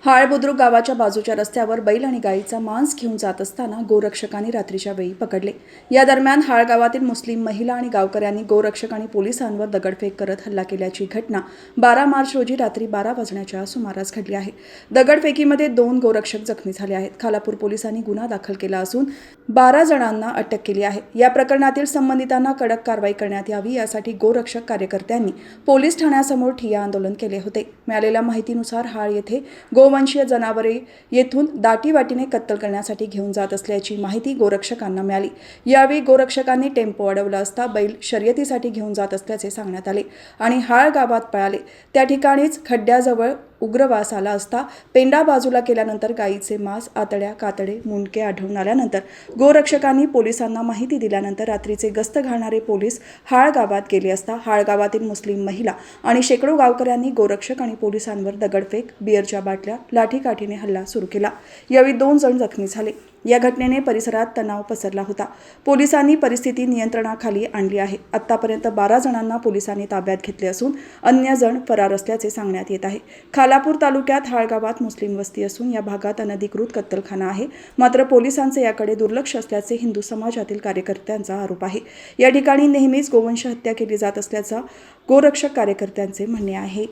हाळ बुद्रुक गावाच्या बाजूच्या रस्त्यावर बैल आणि गायीचा मांस घेऊन जात असताना गोरक्षकांनी रात्रीच्या वेळी पकडले। या दरम्यान हाळ गावातील मुस्लिम महिला आणि गावकऱ्यांनी गोरक्षक आणि पोलिसांवर दगडफेक करत हल्ला केल्याची घटना 12 मार्च रोजी रात्री 12 वाजण्याच्या सुमारास घडली आहे। दगडफेकीमध्ये 2 गोरक्षक जखमी झाले आहेत। खालापूर पोलिसांनी गुन्हा दाखल केला असून 12 जणांना अटक केली आहे। या प्रकरणातील संबंधितांना कडक कारवाई करण्यात यावी यासाठी गोरक्षक कार्यकर्त्यांनी पोलीस ठाण्यासमोर ठिय्या आंदोलन केले होते। मिळालेल्या माहितीनुसार हाळ येथे गोवंशीय जनावरे येथून दाटीवाटीने कत्तल करण्यासाठी घेऊन जात असल्याची माहिती गोरक्षकांना मिळाली। यावेळी गोरक्षकांनी टेम्पो अडवला असता बैल शर्यतीसाठी घेऊन जात असल्याचे सांगण्यात आले आणि हाळ गावात पळाले। त्या ठिकाणीच खड्ड्याजवळ उग्रवास आला असता पेंडा बाजूला केल्यानंतर गायीचे मांस, आतड्या, कातडे, मुंडके आढळून आल्यानंतर गोरक्षकांनी पोलिसांना माहिती दिल्यानंतर रात्रीचे गस्त घालणारे पोलीस हाळ गावात गेले असता हाळ गावातील मुस्लिम महिला आणि शेकडो गावकऱ्यांनी गोरक्षक आणि पोलिसांवर दगडफेक, बिअरच्या बाटल्या, लाठीकाठीने हल्ला सुरू केला। यावेळी 2 जण जखमी झाले। या घटनेने परिसरात तणाव पसरला होता। पोलिसांनी परिस्थिती नियंत्रणाखाली आणली आहे। आतापर्यंत 12 जणांना पोलिसांनी ताब्यात घेतले असून अन्य जण फरार असल्याचे सांगण्यात येत आहे। खालापूर तालुक्यात हाळ गावात मुस्लिम वस्ती असून या भागात अनधिकृत कत्तलखाना आहे। मात्र पोलिसांचे याकडे दुर्लक्ष असल्याचे हिंदू समाजातील कार्यकर्त्यांचा आरोप आहे। या ठिकाणी नेहमीच गोवंश हत्या केली जात असल्याचा गोरक्षक कार्यकर्त्यांचे म्हणणे आहे।